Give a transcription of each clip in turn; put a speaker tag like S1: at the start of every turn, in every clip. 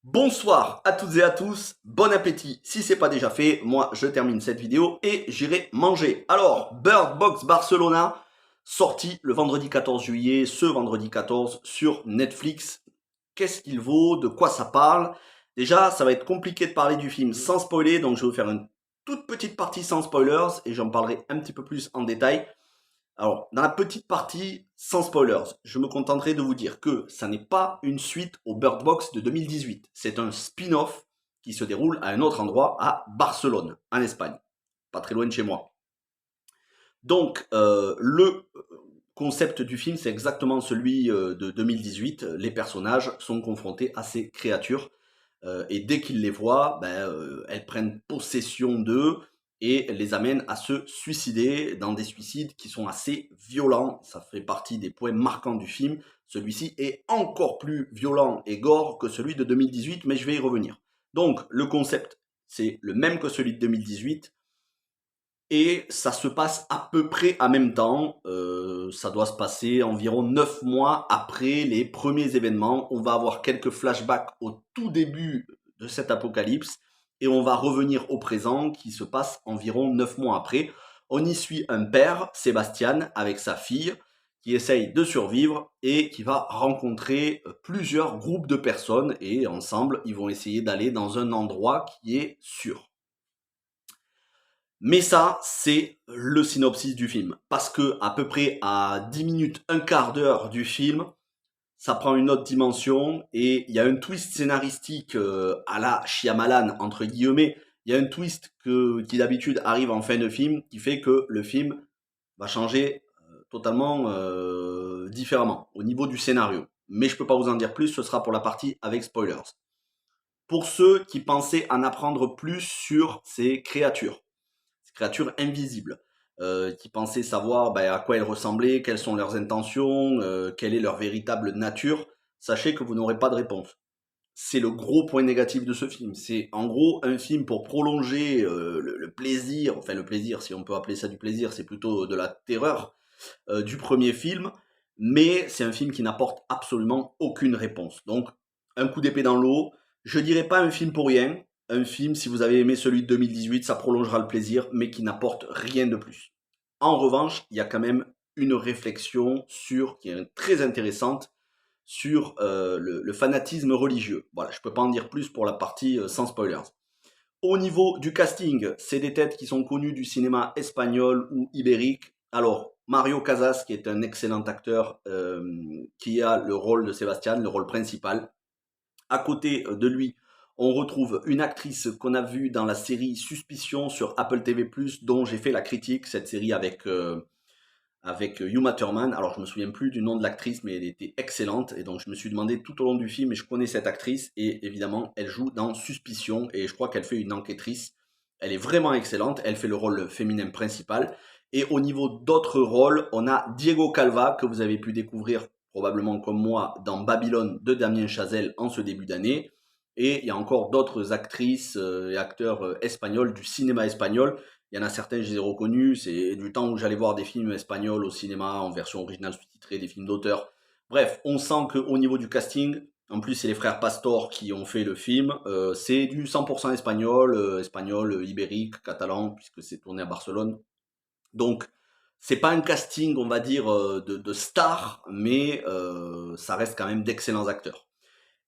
S1: Bonsoir à toutes et à tous, bon appétit si c'est pas déjà fait, moi je termine cette vidéo et j'irai manger. Alors, Bird Box Barcelona, sorti le vendredi 14 juillet, ce vendredi 14 sur Netflix. Qu'est-ce qu'il vaut? De quoi ça parle? Déjà, ça va être compliqué de parler du film sans spoiler, donc je vais vous faire une toute petite partie sans spoilers et j'en parlerai un petit peu plus en détail. Alors, dans la petite partie, sans spoilers, je me contenterai de vous dire que ça n'est pas une suite au Bird Box de 2018. C'est un spin-off qui se déroule à un autre endroit, à Barcelone, en Espagne. Pas très loin de chez moi. Donc, le concept du film, c'est exactement celui de 2018. Les personnages sont confrontés à ces créatures. Et dès qu'ils les voient, elles prennent possession d'eux et les amènent à se suicider dans des suicides qui sont assez violents. Ça fait partie des points marquants du film. Celui-ci est encore plus violent et gore que celui de 2018, mais je vais y revenir. Donc, le concept, c'est le même que celui de 2018 et ça se passe à peu près en même temps. Ça doit se passer environ 9 mois après les premiers événements. On va avoir quelques flashbacks au tout début de cet apocalypse et on va revenir au présent qui se passe environ 9 mois après. On y suit un père, Sébastien, avec sa fille qui essaye de survivre et qui va rencontrer plusieurs groupes de personnes et ensemble ils vont essayer d'aller dans un endroit qui est sûr. Mais ça, c'est le synopsis du film. Parce que à peu près à 10 minutes, un quart d'heure du film, ça prend une autre dimension et il y a un twist scénaristique à la Shyamalan, entre guillemets. Il y a un twist qui d'habitude arrive en fin de film qui fait que le film va changer totalement différemment au niveau du scénario. Mais je peux pas vous en dire plus, ce sera pour la partie avec spoilers. Pour ceux qui pensaient en apprendre plus sur ces créatures invisibles, qui pensaient savoir à quoi elles ressemblaient, quelles sont leurs intentions, quelle est leur véritable nature, sachez que vous n'aurez pas de réponse. C'est le gros point négatif de ce film. C'est en gros un film pour prolonger le plaisir, enfin le plaisir, si on peut appeler ça du plaisir, c'est plutôt de la terreur du premier film, mais c'est un film qui n'apporte absolument aucune réponse. Donc, un coup d'épée dans l'eau, je dirais pas un film pour rien, un film, si vous avez aimé celui de 2018, ça prolongera le plaisir, mais qui n'apporte rien de plus. En revanche, il y a quand même une réflexion qui est très intéressante sur le fanatisme religieux. Voilà, je peux pas en dire plus pour la partie sans spoilers. Au niveau du casting, c'est des têtes qui sont connues du cinéma espagnol ou ibérique. Alors, Mario Casas, qui est un excellent acteur, qui a le rôle de Sébastien, le rôle principal. À côté de lui, on retrouve une actrice qu'on a vue dans la série Suspicion sur Apple TV+, dont j'ai fait la critique, cette série avec Uma Thurman. Alors je me souviens plus du nom de l'actrice, mais elle était excellente. Et donc je me suis demandé tout au long du film, et je connais cette actrice, et évidemment elle joue dans Suspicion, et je crois qu'elle fait une enquêtrice. Elle est vraiment excellente, elle fait le rôle féminin principal. Et au niveau d'autres rôles, on a Diego Calva, que vous avez pu découvrir probablement comme moi dans Babylone de Damien Chazelle en ce début d'année. Et il y a encore d'autres actrices et acteurs espagnols du cinéma espagnol. Il y en a certains, je les ai reconnus, c'est du temps où j'allais voir des films espagnols au cinéma en version originale sous-titrée, des films d'auteur. Bref, on sent qu'au niveau du casting, en plus c'est les frères Pastor qui ont fait le film, c'est du 100% espagnol, espagnol, ibérique, catalan, puisque c'est tourné à Barcelone. Donc, c'est pas un casting, on va dire, de stars, mais ça reste quand même d'excellents acteurs.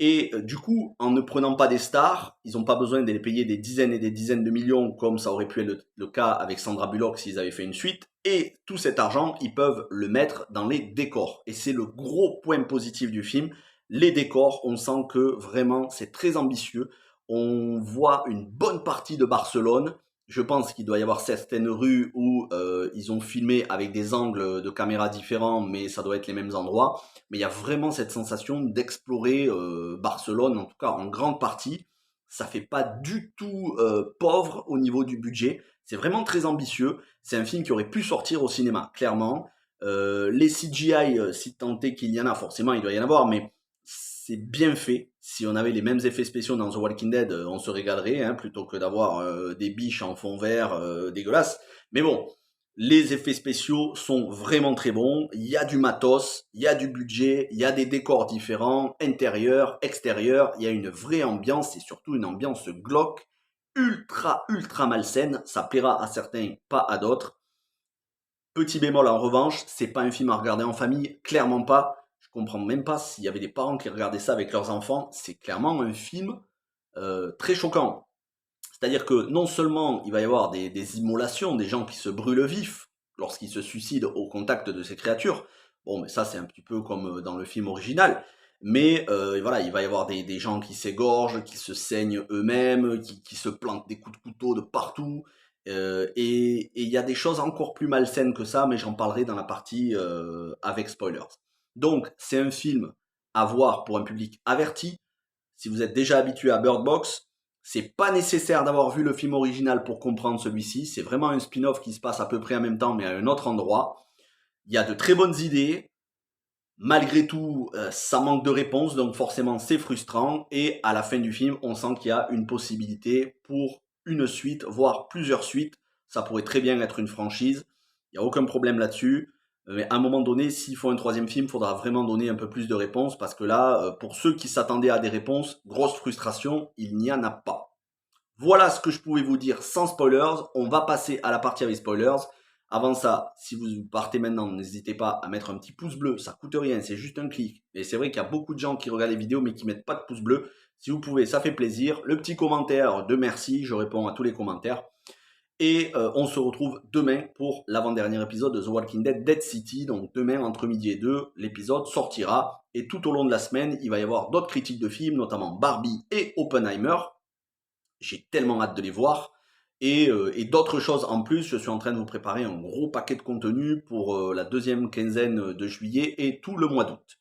S1: Et du coup, en ne prenant pas des stars, ils n'ont pas besoin de les payer des dizaines et des dizaines de millions comme ça aurait pu être le cas avec Sandra Bullock s'ils avaient fait une suite. Et tout cet argent, ils peuvent le mettre dans les décors. Et c'est le gros point positif du film. Les décors, on sent que vraiment c'est très ambitieux. On voit une bonne partie de Barcelone. Je pense qu'il doit y avoir certaines rues où ils ont filmé avec des angles de caméra différents, mais ça doit être les mêmes endroits. Mais il y a vraiment cette sensation d'explorer Barcelone, en tout cas en grande partie. Ça fait pas du tout pauvre au niveau du budget. C'est vraiment très ambitieux. C'est un film qui aurait pu sortir au cinéma, clairement. Les CGI, si tant est qu'il y en a, forcément il doit y en avoir, mais c'est bien fait. Si on avait les mêmes effets spéciaux dans The Walking Dead, on se régalerait, hein, plutôt que d'avoir des biches en fond vert dégueulasses. Mais bon, Les effets spéciaux sont vraiment très bons. Il y a du matos, il y a du budget, il y a des décors différents, intérieurs, extérieurs. Il y a une vraie ambiance et surtout une ambiance glauque, ultra, ultra malsaine. Ça plaira à certains, pas à d'autres. Petit bémol en revanche, c'est pas un film à regarder en famille, clairement pas. Je comprends même pas s'il y avait des parents qui regardaient ça avec leurs enfants. C'est clairement un film très choquant. C'est-à-dire que non seulement il va y avoir des immolations, des gens qui se brûlent vifs lorsqu'ils se suicident au contact de ces créatures. Bon, mais ça c'est un petit peu comme dans le film original. Mais voilà, il va y avoir des gens qui s'égorgent, qui se saignent eux-mêmes, qui se plantent des coups de couteau de partout. Et il y a des choses encore plus malsaines que ça, mais j'en parlerai dans la partie avec spoilers. Donc c'est un film à voir pour un public averti. Si vous êtes déjà habitué à Bird Box, c'est pas nécessaire d'avoir vu le film original pour comprendre celui-ci. C'est vraiment un spin-off qui se passe à peu près en même temps, mais à un autre endroit. Il y a de très bonnes idées. Malgré tout, ça manque de réponses, donc forcément c'est frustrant. Et à la fin du film, on sent qu'il y a une possibilité pour une suite, voire plusieurs suites. Ça pourrait très bien être une franchise. Il n'y a aucun problème là-dessus. Mais à un moment donné, s'il faut un troisième film, il faudra vraiment donner un peu plus de réponses parce que là, pour ceux qui s'attendaient à des réponses, grosse frustration, il n'y en a pas. Voilà ce que je pouvais vous dire sans spoilers. On va passer à la partie avec spoilers. Avant ça, si vous partez maintenant, n'hésitez pas à mettre un petit pouce bleu. Ça coûte rien, c'est juste un clic. Et c'est vrai qu'il y a beaucoup de gens qui regardent les vidéos mais qui mettent pas de pouce bleu. Si vous pouvez, ça fait plaisir. Le petit commentaire de merci, je réponds à tous les commentaires. Et on se retrouve demain pour l'avant-dernier épisode de The Walking Dead Dead City. Donc demain, entre midi et 2, l'épisode sortira. Et tout au long de la semaine, il va y avoir d'autres critiques de films, notamment Barbie et Oppenheimer. J'ai tellement hâte de les voir. Et d'autres choses en plus, je suis en train de vous préparer un gros paquet de contenu pour la deuxième quinzaine de juillet et tout le mois d'août.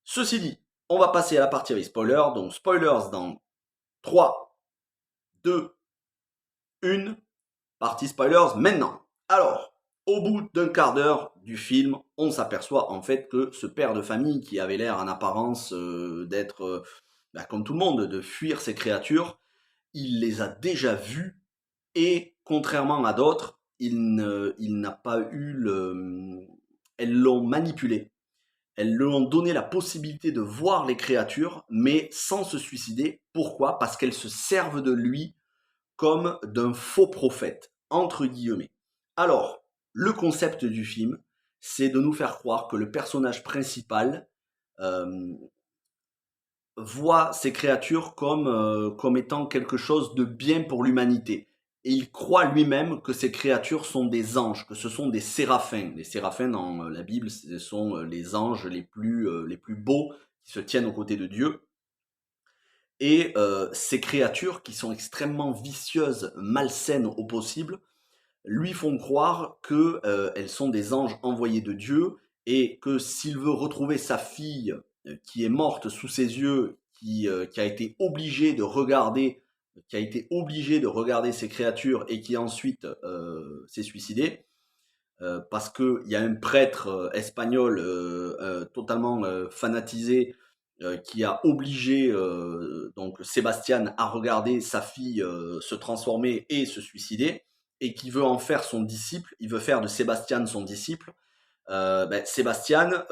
S1: Ceci dit, on va passer à la partie avec spoilers. Donc spoilers dans 3, 2, 1. Partie spoilers maintenant. Alors, au bout d'un quart d'heure du film, on s'aperçoit en fait que ce père de famille qui avait l'air en apparence d'être, comme tout le monde, de fuir ces créatures, il les a déjà vues et contrairement à d'autres, il n'a pas eu le... Elles l'ont manipulé. Elles lui ont donné la possibilité de voir les créatures, mais sans se suicider. Pourquoi? Parce qu'elles se servent de lui comme d'un faux prophète, entre guillemets. Alors, le concept du film, c'est de nous faire croire que le personnage principal euh, voit ces créatures comme étant quelque chose de bien pour l'humanité. Et il croit lui-même que ces créatures sont des anges, que ce sont des séraphins. Les séraphins dans la Bible, ce sont les anges les plus beaux qui se tiennent aux côtés de Dieu. Et ces créatures qui sont extrêmement vicieuses, malsaines au possible, lui font croire que elles sont des anges envoyés de Dieu et que s'il veut retrouver sa fille qui est morte sous ses yeux, qui a été obligé de regarder, ces créatures et qui ensuite s'est suicidé, parce qu'il y a un prêtre espagnol totalement fanatisé qui a obligé donc Sébastien à regarder sa fille se transformer et se suicider, et qui veut en faire son disciple, il veut faire de Sébastien son disciple. Sébastien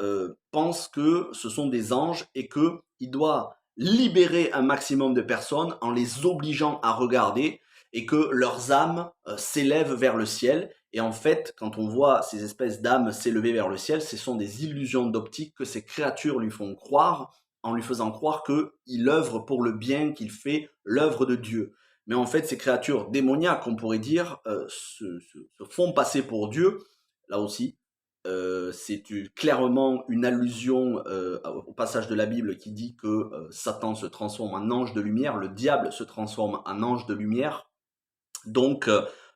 S1: pense que ce sont des anges et qu'il doit libérer un maximum de personnes en les obligeant à regarder et que leurs âmes s'élèvent vers le ciel. Et en fait, quand on voit ces espèces d'âmes s'élever vers le ciel, ce sont des illusions d'optique que ces créatures lui font croire en lui faisant croire qu'il œuvre pour le bien, qu'il fait l'œuvre de Dieu. Mais en fait, ces créatures démoniaques, on pourrait dire, se font passer pour Dieu, là aussi, c'est clairement une allusion au passage de la Bible qui dit que Satan se transforme en ange de lumière, le diable se transforme en ange de lumière. Donc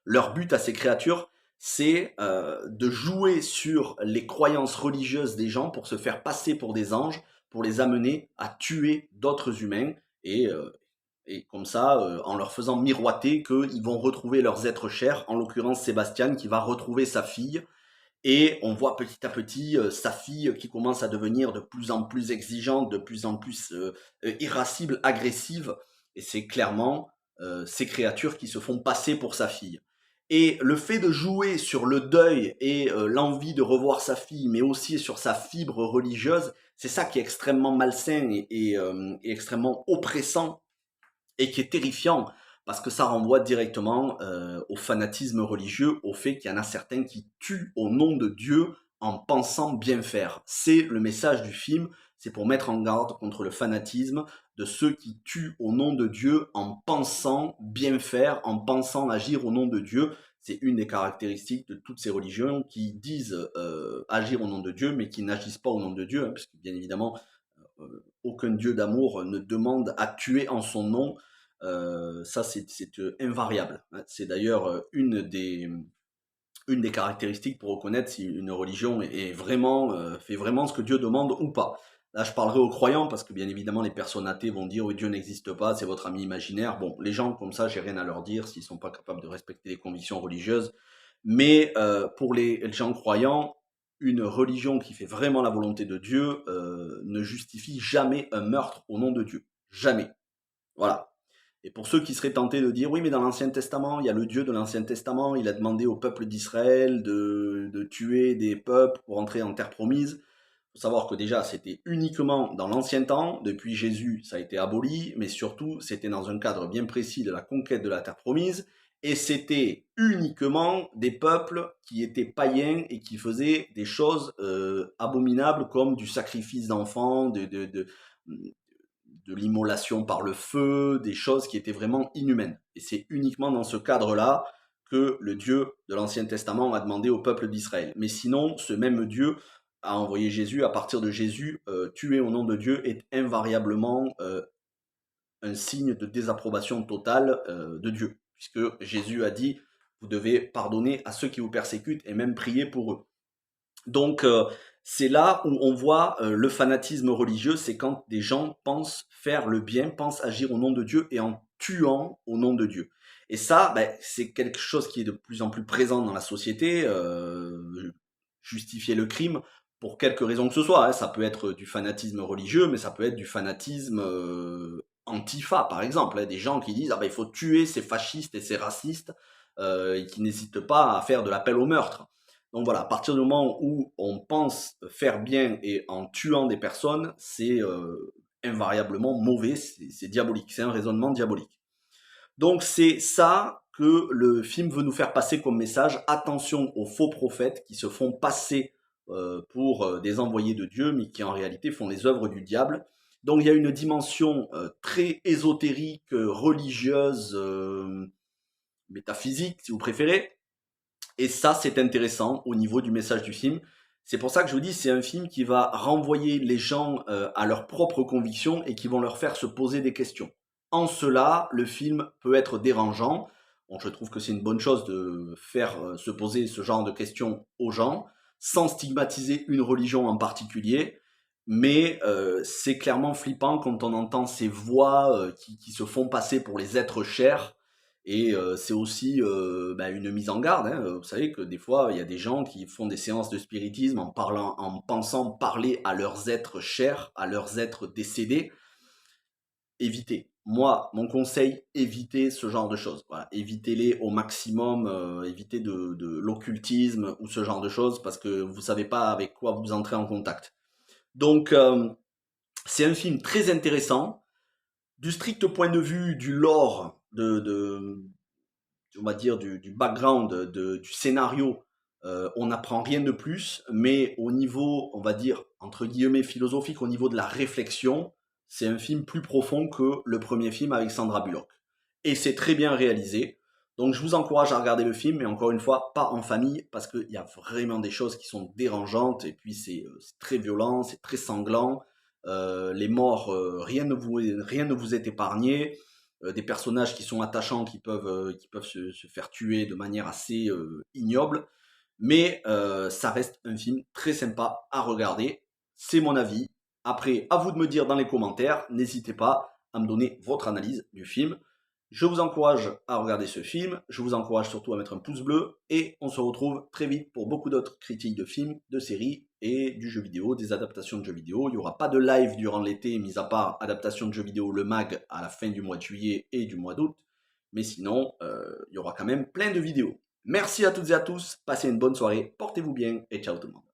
S1: leur but à ces créatures, c'est de jouer sur les croyances religieuses des gens pour se faire passer pour des anges, pour les amener à tuer d'autres humains et comme ça, en leur faisant miroiter qu'ils vont retrouver leurs êtres chers, en l'occurrence Sébastien qui va retrouver sa fille. Et on voit petit à petit sa fille qui commence à devenir de plus en plus exigeante, de plus en plus irascible, agressive. Et c'est clairement ces créatures qui se font passer pour sa fille. Et le fait de jouer sur le deuil et l'envie de revoir sa fille, mais aussi sur sa fibre religieuse, c'est ça qui est extrêmement malsain et extrêmement oppressant et qui est terrifiant parce que ça renvoie directement au fanatisme religieux, au fait qu'il y en a certains qui tuent au nom de Dieu en pensant bien faire. C'est le message du film, c'est pour mettre en garde contre le fanatisme de ceux qui tuent au nom de Dieu en pensant bien faire, en pensant agir au nom de Dieu. C'est une des caractéristiques de toutes ces religions qui disent agir au nom de Dieu, mais qui n'agissent pas au nom de Dieu, hein, parce que bien évidemment, aucun Dieu d'amour ne demande à tuer en son nom. Ça, c'est invariable. C'est d'ailleurs une des caractéristiques pour reconnaître si une religion est vraiment, fait vraiment ce que Dieu demande ou pas. Là, je parlerai aux croyants parce que bien évidemment, les personnes athées vont dire oui, Dieu n'existe pas, c'est votre ami imaginaire. Bon, les gens comme ça, j'ai rien à leur dire s'ils sont pas capables de respecter les convictions religieuses. Mais pour les gens croyants, une religion qui fait vraiment la volonté de Dieu ne justifie jamais un meurtre au nom de Dieu. Jamais. Voilà. Et pour ceux qui seraient tentés de dire, oui, mais dans l'Ancien Testament, il y a le Dieu de l'Ancien Testament, il a demandé au peuple d'Israël de tuer des peuples pour entrer en terre promise. Il faut savoir que déjà, c'était uniquement dans l'Ancien Temps, depuis Jésus, ça a été aboli, mais surtout, c'était dans un cadre bien précis de la conquête de la terre promise, et c'était uniquement des peuples qui étaient païens et qui faisaient des choses abominables comme du sacrifice d'enfants, de l'immolation par le feu, des choses qui étaient vraiment inhumaines. Et c'est uniquement dans ce cadre-là que le Dieu de l'Ancien Testament a demandé au peuple d'Israël. Mais sinon, ce même Dieu a envoyé Jésus, à partir de Jésus, tuer au nom de Dieu est invariablement un signe de désapprobation totale de Dieu. Puisque Jésus a dit, vous devez pardonner à ceux qui vous persécutent et même prier pour eux. Donc c'est là où on voit le fanatisme religieux, c'est quand des gens pensent faire le bien, pensent agir au nom de Dieu et en tuant au nom de Dieu. Et ça, ben, c'est quelque chose qui est de plus en plus présent dans la société, justifier le crime pour quelque raison que ce soit. Hein. Ça peut être du fanatisme religieux, mais ça peut être du fanatisme antifa, par exemple. Hein. Des gens qui disent ah ben, il faut tuer ces fascistes et ces racistes et qui n'hésitent pas à faire de l'appel au meurtre. Donc voilà, à partir du moment où on pense faire bien et en tuant des personnes, c'est invariablement mauvais, c'est diabolique, c'est un raisonnement diabolique. Donc c'est ça que le film veut nous faire passer comme message. Attention aux faux prophètes qui se font passer pour des envoyés de Dieu, mais qui en réalité font les œuvres du diable. Donc il y a une dimension très ésotérique, religieuse, métaphysique, si vous préférez. Et ça, c'est intéressant au niveau du message du film. C'est pour ça que je vous dis, c'est un film qui va renvoyer les gens à leurs propres convictions et qui vont leur faire se poser des questions. En cela, le film peut être dérangeant. Bon, je trouve que c'est une bonne chose de faire se poser ce genre de questions aux gens, sans stigmatiser une religion en particulier. Mais c'est clairement flippant quand on entend ces voix qui se font passer pour les êtres chers et c'est aussi une mise en garde. Hein. Vous savez que des fois, il y a des gens qui font des séances de spiritisme en pensant parler à leurs êtres chers, à leurs êtres décédés. Évitez. Moi, mon conseil, évitez ce genre de choses. Voilà. Évitez-les au maximum, évitez de l'occultisme ou ce genre de choses parce que vous ne savez pas avec quoi vous entrez en contact. Donc, c'est un film très intéressant. Du strict point de vue du lore, on va dire du background, du scénario, on n'apprend rien de plus, mais au niveau, on va dire, entre guillemets, philosophique, au niveau de la réflexion, c'est un film plus profond que le premier film avec Sandra Bullock. Et c'est très bien réalisé. Donc je vous encourage à regarder le film, mais encore une fois, pas en famille, parce qu'il y a vraiment des choses qui sont dérangeantes, et puis c'est très violent, c'est très sanglant. Les morts, rien ne vous est épargné. Des personnages qui sont attachants, qui peuvent se faire tuer de manière assez ignoble. Mais ça reste un film très sympa à regarder. C'est mon avis. Après, à vous de me dire dans les commentaires. N'hésitez pas à me donner votre analyse du film. Je vous encourage à regarder ce film. Je vous encourage surtout à mettre un pouce bleu. Et on se retrouve très vite pour beaucoup d'autres critiques de films, de séries et du jeu vidéo, des adaptations de jeux vidéo. Il n'y aura pas de live durant l'été, mis à part adaptation de jeux vidéo, le mag, à la fin du mois de juillet et du mois d'août. Mais sinon, il y aura quand même plein de vidéos. Merci à toutes et à tous, passez une bonne soirée, portez-vous bien et ciao tout le monde.